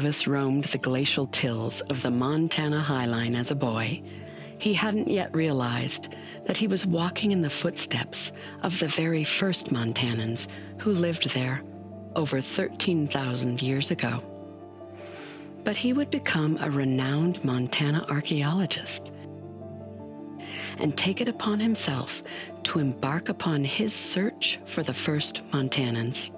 Davis roamed the glacial tills of the Montana Highline as a boy, he hadn't yet realized that he was walking in the footsteps of the very first Montanans who lived there over 13,000 years ago. But he would become a renowned Montana archaeologist and take it upon himself to embark upon his search for the first Montanans.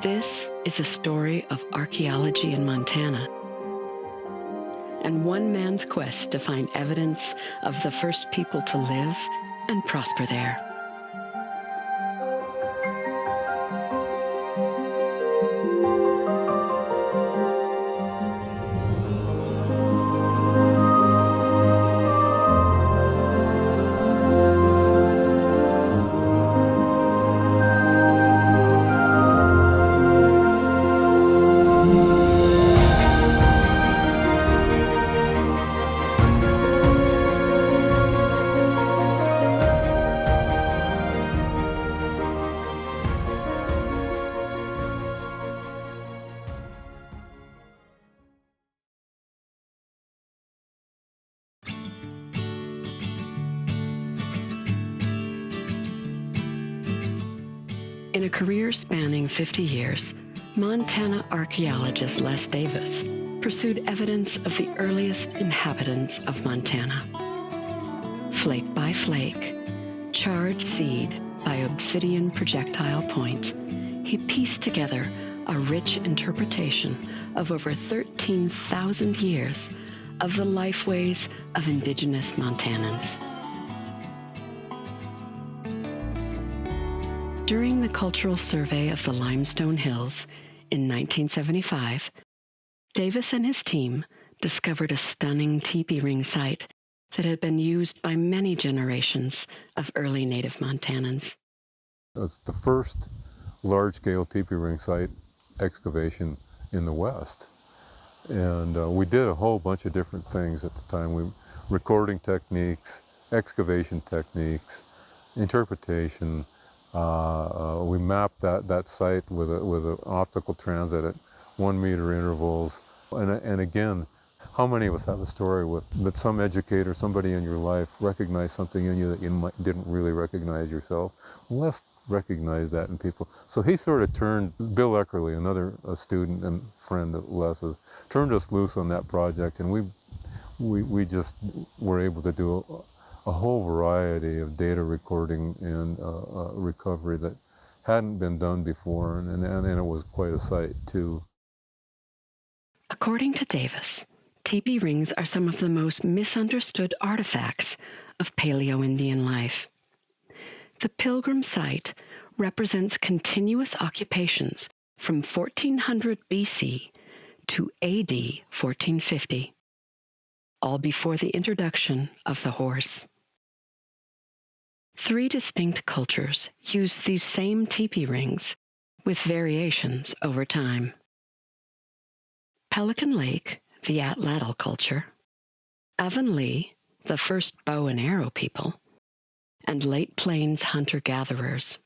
This is a story of archaeology in Montana, and one man's quest to find evidence of the first people to live and prosper there. In a career spanning 50 years, Montana archaeologist Les Davis pursued evidence of the earliest inhabitants of Montana. Flake by flake, charred seed by obsidian projectile point, he pieced together a rich interpretation of over 13,000 years of the lifeways of indigenous Montanans. During the cultural survey of the Limestone Hills in 1975, Davis and his team discovered a stunning Tipi ring site that had been used by many generations of early native Montanans. It's the first large-scale Tipi ring site excavation in the West. And we did a whole bunch of different things at the time. Recording techniques, excavation techniques, interpretation. We mapped that site with an optical transit at 1 meter intervals. And again, how many of us have a story that some educator, somebody in your life recognized something in you that you didn't really recognize yourself? Les recognized that in people. So he sort of turned, Bill Eckerly, another student and friend of Les's, turned us loose on that project, and we just were able to do a whole variety of data recording and recovery that hadn't been done before, and it was quite a sight too. According to Davis, Tipi rings are some of the most misunderstood artifacts of Paleoindian life. The pilgrim site represents continuous occupations from 1400 BC to AD 1450, all before the introduction of the horse. 3 distinct cultures used these same Tipi rings with variations over time. Pelican Lake, the Atlatl culture, Avonlea, the first bow and arrow people, and Late Plains hunter-gatherers.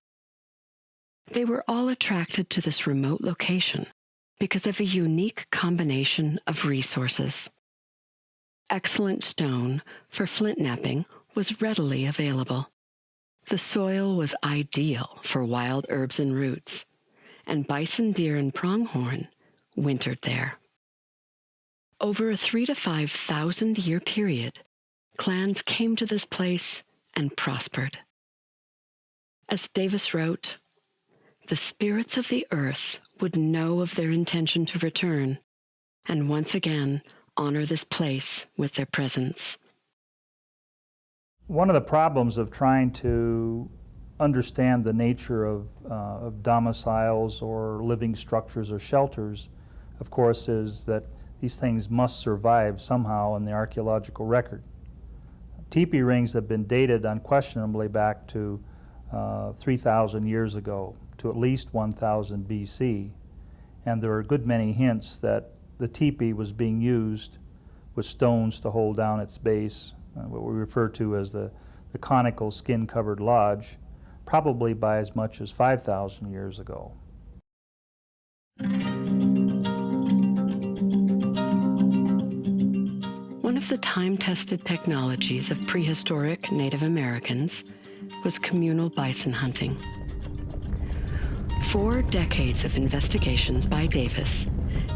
They were all attracted to this remote location because of a unique combination of resources. Excellent stone for flint knapping was readily available. The soil was ideal for wild herbs and roots, and bison, deer, and pronghorn wintered there. Over a 3,000 to 5,000 year period, clans came to this place and prospered. As Davis wrote, the spirits of the earth would know of their intention to return and once again honor this place with their presence. One of the problems of trying to understand the nature of domiciles or living structures or shelters, of course, is that these things must survive somehow in the archaeological record. Tipi rings have been dated unquestionably back to 3,000 years ago, to at least 1000 BC, and there are a good many hints that the tipi was being used with stones to hold down its base, what we refer to as the conical skin-covered lodge, probably by as much as 5,000 years ago. One of the time-tested technologies of prehistoric Native Americans was communal bison hunting. 4 decades of investigations by Davis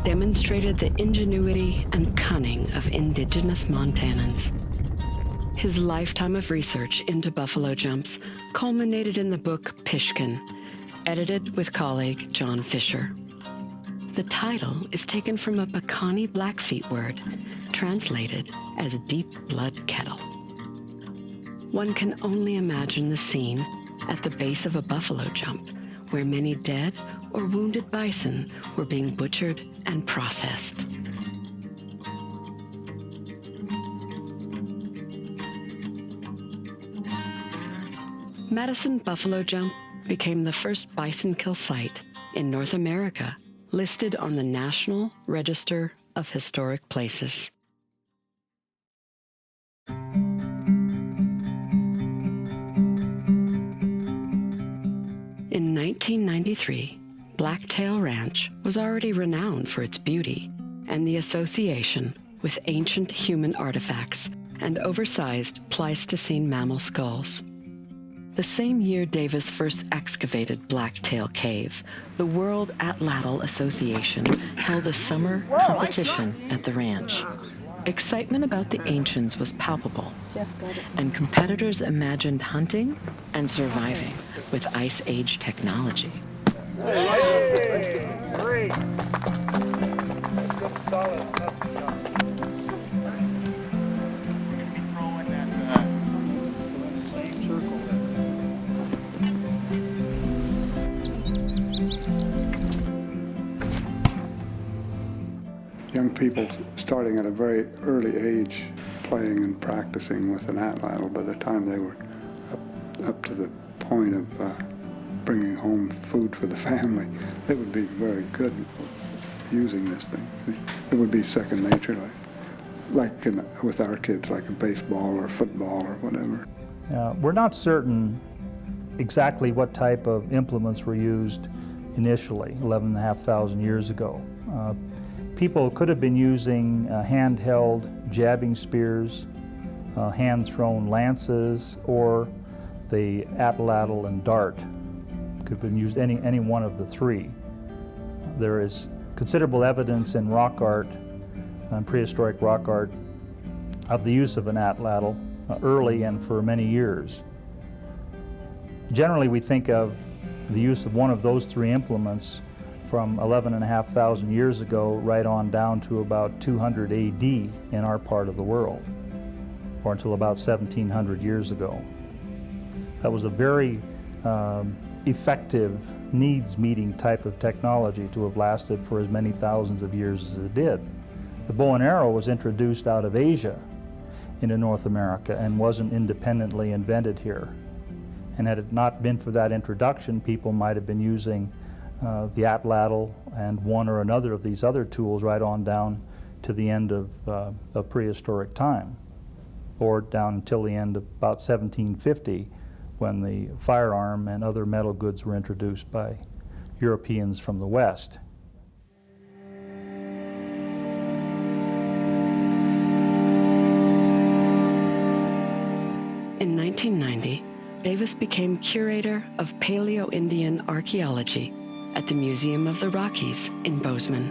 demonstrated the ingenuity and cunning of indigenous Montanans. His lifetime of research into buffalo jumps culminated in the book Pishkin, edited with colleague John Fisher. The title is taken from a Bacani Blackfeet word, translated as deep blood kettle. One can only imagine the scene at the base of a buffalo jump, where many dead or wounded bison were being butchered and processed. Madison Buffalo Jump became the first bison kill site in North America, listed on the National Register of Historic Places. In 1993, Blacktail Ranch was already renowned for its beauty and the association with ancient human artifacts and oversized Pleistocene mammal skulls. The same year Davis first excavated Blacktail Cave, the World Atlatl Association held a summer competition at the ranch. Excitement about the ancients was palpable, and competitors imagined hunting and surviving with Ice Age technology. Great. Young people starting at a very early age playing and practicing with an atlatl, by the time they were up to the point of bringing home food for the family, they would be very good using this thing. It would be second nature, with our kids, like a baseball or football or whatever. We're not certain exactly what type of implements were used initially, 11,500 years ago. People could have been using handheld jabbing spears, hand-thrown lances, or the atlatl and dart. Could have been used any one of the three. There is considerable evidence in rock art, prehistoric rock art, of the use of an atlatl early and for many years. Generally, we think of the use of one of those three implements from 11,500 years ago right on down to about 200 AD in our part of the world, or until about 1,700 years ago. That was a very effective, needs-meeting type of technology to have lasted for as many thousands of years as it did. The bow and arrow was introduced out of Asia into North America and wasn't independently invented here. And had it not been for that introduction, people might have been using the atlatl and one or another of these other tools right on down to the end of prehistoric time, or down until the end of about 1750, when the firearm and other metal goods were introduced by Europeans from the West. In 1990, Davis became curator of Paleoindian archaeology at the Museum of the Rockies in Bozeman.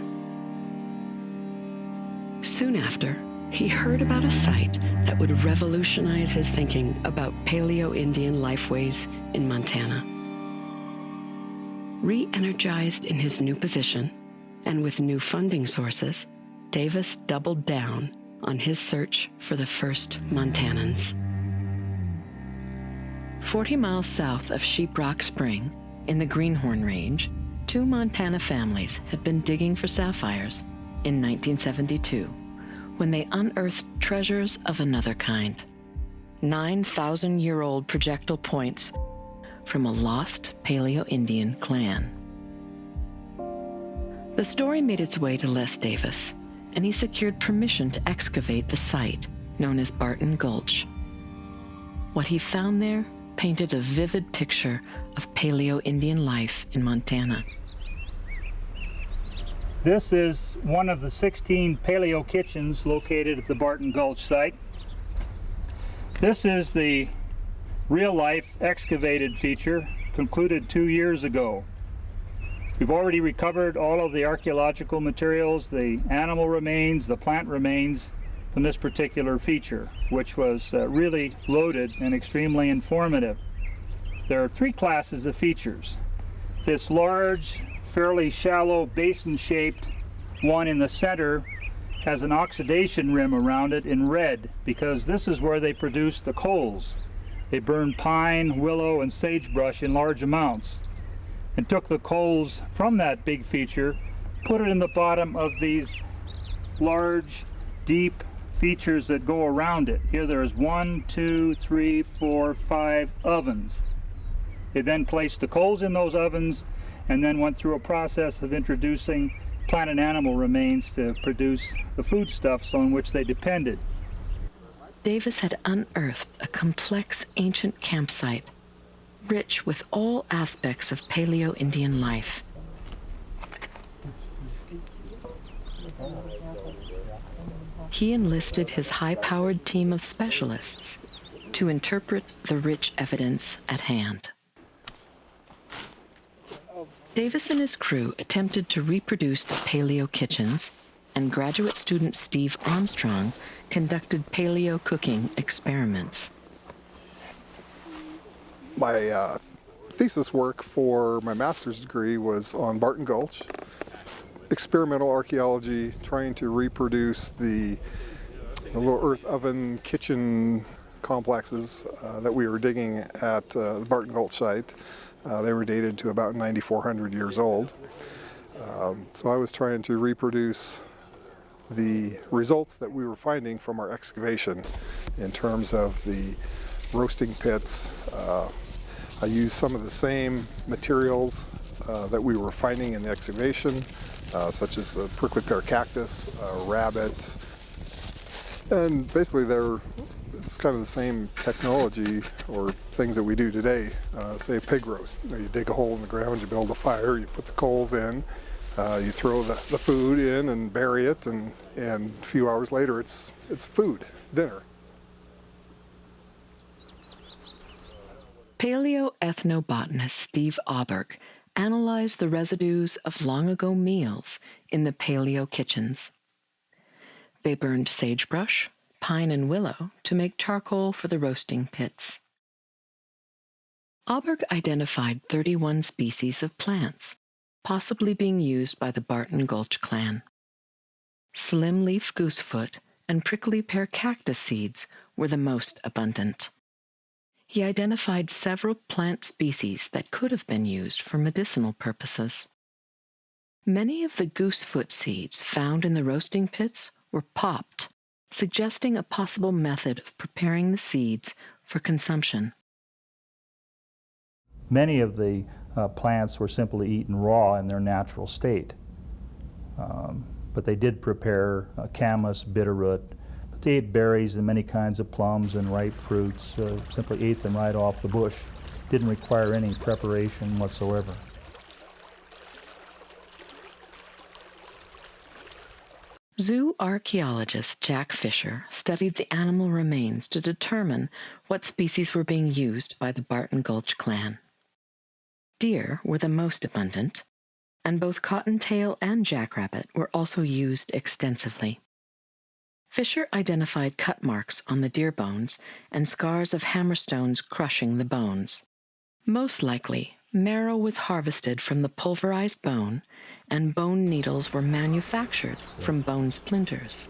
Soon after, he heard about a site that would revolutionize his thinking about Paleoindian Lifeways in Montana. Re-energized in his new position, and with new funding sources, Davis doubled down on his search for the first Montanans. 40 miles south of Sheep Rock Spring, in the Greenhorn Range, 2 Montana families had been digging for sapphires in 1972, when they unearthed treasures of another kind. 9,000-year-old projectile points from a lost Paleo-Indian clan. The story made its way to Les Davis, and he secured permission to excavate the site, known as Barton Gulch. What he found there painted a vivid picture of Paleo-Indian life in Montana. This is one of the 16 paleo kitchens located at the Barton Gulch site. This is the real-life excavated feature concluded 2 years ago. We've already recovered all of the archaeological materials, the animal remains, the plant remains from this particular feature, which was really loaded and extremely informative. There are 3 classes of features. This large, fairly shallow basin-shaped one in the center has an oxidation rim around it in red because this is where they produce the coals. They burned pine, willow, and sagebrush in large amounts and took the coals from that big feature, put it in the bottom of these large, deep features that go around it. Here there's 1, 2, 3, 4, 5 ovens. They then placed the coals in those ovens and then went through a process of introducing plant and animal remains to produce the foodstuffs on which they depended. Davis had unearthed a complex ancient campsite, rich with all aspects of Paleo-Indian life. He enlisted his high-powered team of specialists to interpret the rich evidence at hand. Davis and his crew attempted to reproduce the paleo kitchens, and graduate student Steve Armstrong conducted paleo cooking experiments. My thesis work for my master's degree was on Barton Gulch, experimental archaeology, trying to reproduce the little earth oven kitchen complexes that we were digging at the Barton Gulch site. They were dated to about 9,400 years old. So I was trying to reproduce the results that we were finding from our excavation in terms of the roasting pits. I used some of the same materials that we were finding in the excavation, such as the prickly pear cactus, rabbit, and basically it's kind of the same technology or things that we do today. Say pig roast. You dig a hole in the ground, you build a fire, you put the coals in, you throw the food in and bury it, and a few hours later it's food, dinner. Paleo-ethnobotanist Steve Auberg analyzed the residues of long-ago meals in the paleo kitchens. They burned sagebrush, pine, and willow to make charcoal for the roasting pits. Auberg identified 31 species of plants, possibly being used by the Barton Gulch clan. Slim leaf goosefoot and prickly pear cactus seeds were the most abundant. He identified several plant species that could have been used for medicinal purposes. Many of the goosefoot seeds found in the roasting pits were popped, suggesting a possible method of preparing the seeds for consumption. Many of the plants were simply eaten raw in their natural state. But they did prepare camas, bitterroot. But they ate berries and many kinds of plums and ripe fruits, simply ate them right off the bush. Didn't require any preparation whatsoever. Zoo archaeologist Jack Fisher studied the animal remains to determine what species were being used by the Barton Gulch clan. Deer were the most abundant, and both cottontail and jackrabbit were also used extensively. Fisher identified cut marks on the deer bones and scars of hammerstones crushing the bones. Most likely, marrow was harvested from the pulverized bone, and bone needles were manufactured from bone splinters.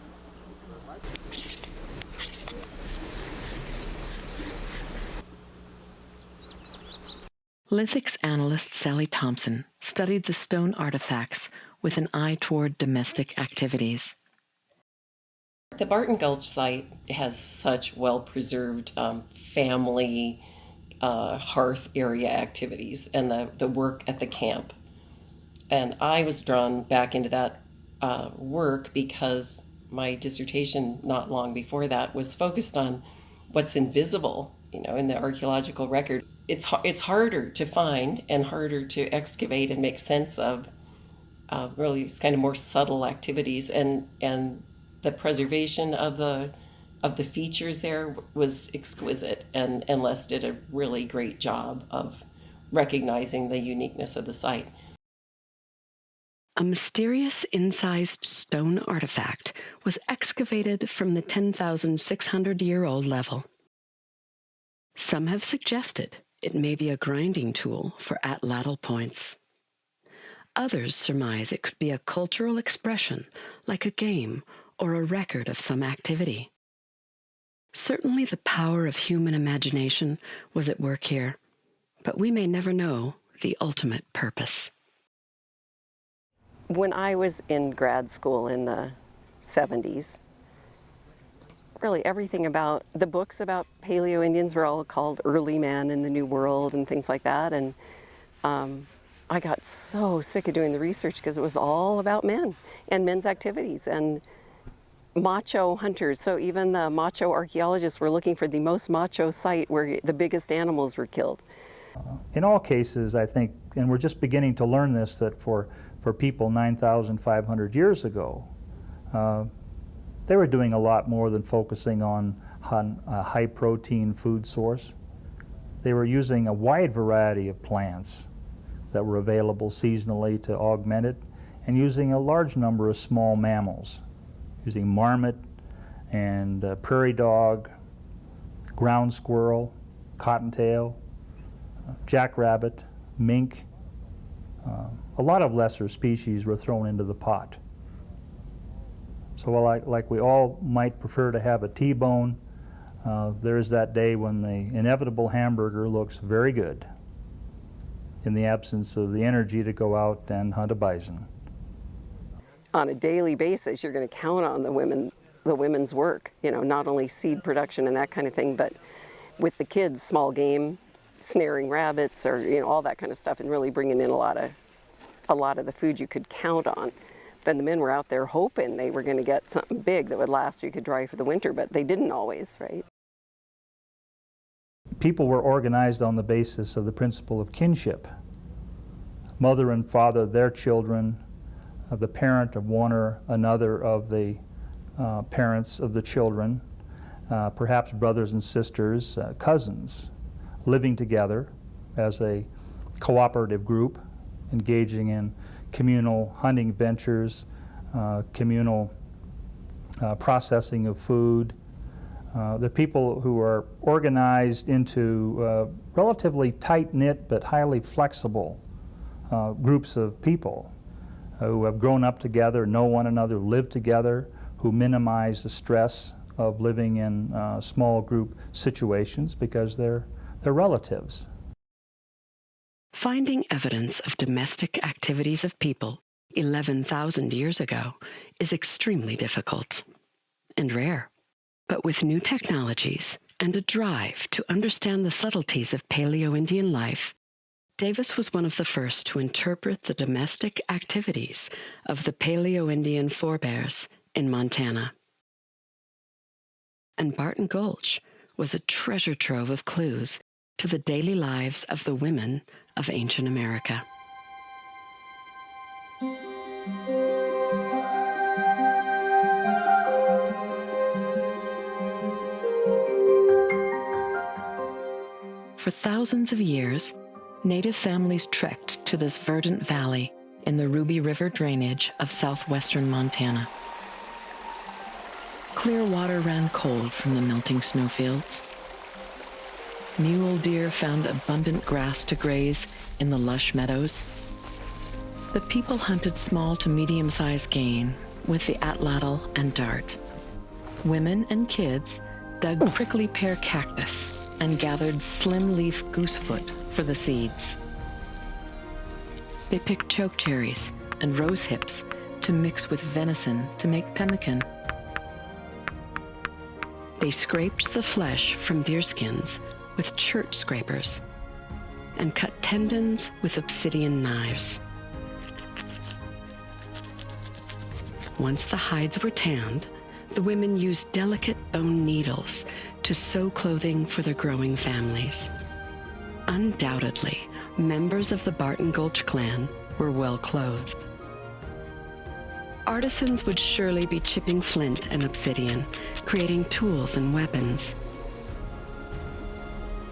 Lithics analyst Sally Thompson studied the stone artifacts with an eye toward domestic activities. The Barton Gulch site has such well-preserved family hearth area activities and the work at the camp. And I was drawn back into that work because my dissertation not long before that was focused on what's invisible, in the archaeological record. It's harder to find and harder to excavate and make sense of. Really, it's kind of more subtle activities, and the preservation of the features there was exquisite, and Les did a really great job of recognizing the uniqueness of the site. A mysterious incised stone artifact was excavated from the 10,600-year-old level. Some have suggested it may be a grinding tool for atlatl points. Others surmise it could be a cultural expression, like a game or a record of some activity. Certainly the power of human imagination was at work here, but we may never know the ultimate purpose. When I was in grad school in the 70s, really everything about the books about Paleo-Indians were all called Early Man in the New World and things like that. And I got so sick of doing the research because it was all about men and men's activities and macho hunters. So even the macho archaeologists were looking for the most macho site where the biggest animals were killed. In all cases, I think, and we're just beginning to learn this, that for people 9,500 years ago, they were doing a lot more than focusing on a high-protein food source. They were using a wide variety of plants that were available seasonally to augment it, and using a large number of small mammals, using marmot and prairie dog, ground squirrel, cottontail, jackrabbit, mink. A lot of lesser species were thrown into the pot. So like we all might prefer to have a T-bone, there's that day when the inevitable hamburger looks very good in the absence of the energy to go out and hunt a bison. On a daily basis, you're going to count on the women's work, not only seed production and that kind of thing, but with the kids, small game, snaring rabbits, or all that kind of stuff, and really bringing in a lot of the food you could count on. Then the men were out there hoping they were going to get something big that would last so you could dry for the winter, but they didn't always, right? People were organized on the basis of the principle of kinship. Mother and father, their children, the parent of one or another of the parents of the children, perhaps brothers and sisters, cousins, living together as a cooperative group, engaging in communal hunting ventures, communal processing of food. The people who are organized into relatively tight-knit but highly flexible groups of people who have grown up together, know one another, live together, who minimize the stress of living in small group situations because they're relatives. Finding evidence of domestic activities of people 11,000 years ago is extremely difficult and rare. But with new technologies and a drive to understand the subtleties of Paleo-Indian life, Davis was one of the first to interpret the domestic activities of the Paleo-Indian forebears in Montana. And Barton Gulch was a treasure trove of clues to the daily lives of the women of ancient America. For thousands of years, Native families trekked to this verdant valley in the Ruby River drainage of southwestern Montana. Clear water ran cold from the melting snowfields. Mule deer found abundant grass to graze in the lush meadows. The people hunted small to medium-sized game with the atlatl and dart. Women and kids dug prickly pear cactus and gathered slim-leaf goosefoot for the seeds. They picked chokecherries and rose hips to mix with venison to make pemmican. They scraped the flesh from deerskins with chert scrapers and cut tendons with obsidian knives. once the hides were tanned, the women used delicate bone needles to sew clothing for their growing families. Undoubtedly, members of the Barton Gulch clan were well clothed. Artisans would surely be chipping flint and obsidian, creating tools and weapons.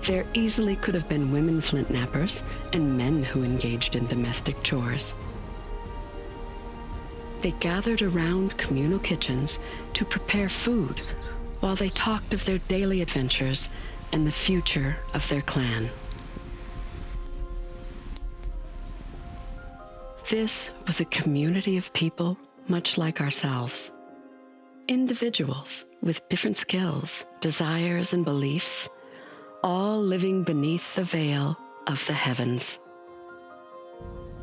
There easily could have been women flint knappers and men who engaged in domestic chores. They gathered around communal kitchens to prepare food while they talked of their daily adventures and the future of their clan. This was a community of people much like ourselves. Individuals with different skills, desires, and beliefs, all living beneath the veil of the heavens.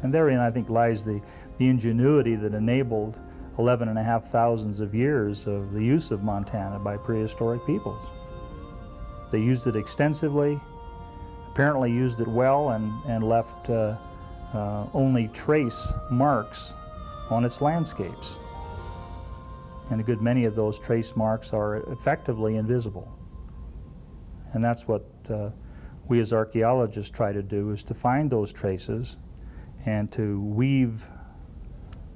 And therein, I think, lies the ingenuity that enabled 11,500 of years of the use of Montana by prehistoric peoples. They used it extensively, apparently used it well, and left only trace marks on its landscapes. And a good many of those trace marks are effectively invisible. And that's what we as archaeologists try to do, is to find those traces and to weave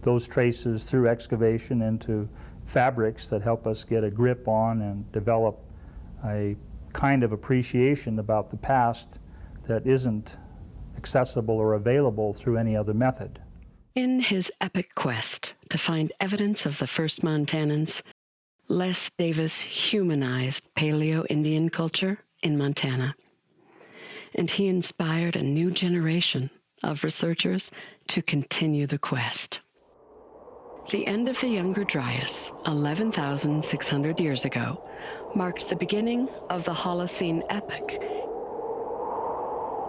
those traces through excavation into fabrics that help us get a grip on and develop a kind of appreciation about the past that isn't accessible or available through any other method. In his epic quest to find evidence of the first Montanans, Les Davis humanized Paleo-Indian culture in Montana, and he inspired a new generation of researchers to continue the quest. The end of the Younger Dryas, 11,600 years ago, marked the beginning of the Holocene epoch.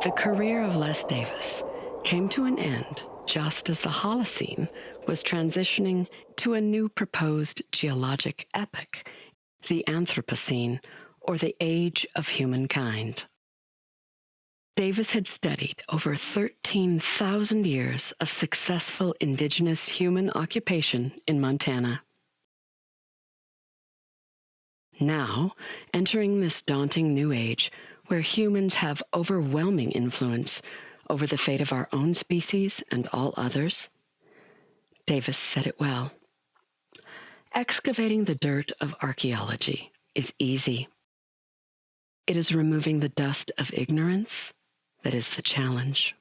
The career of Les Davis came to an end just as the Holocene was transitioning to a new proposed geologic epoch, the Anthropocene, or the age of humankind. Davis had studied over 13,000 years of successful indigenous human occupation in Montana. Now, entering this daunting new age where humans have overwhelming influence over the fate of our own species and all others, Davis said it well. Excavating the dirt of archaeology is easy. It is removing the dust of ignorance that is the challenge.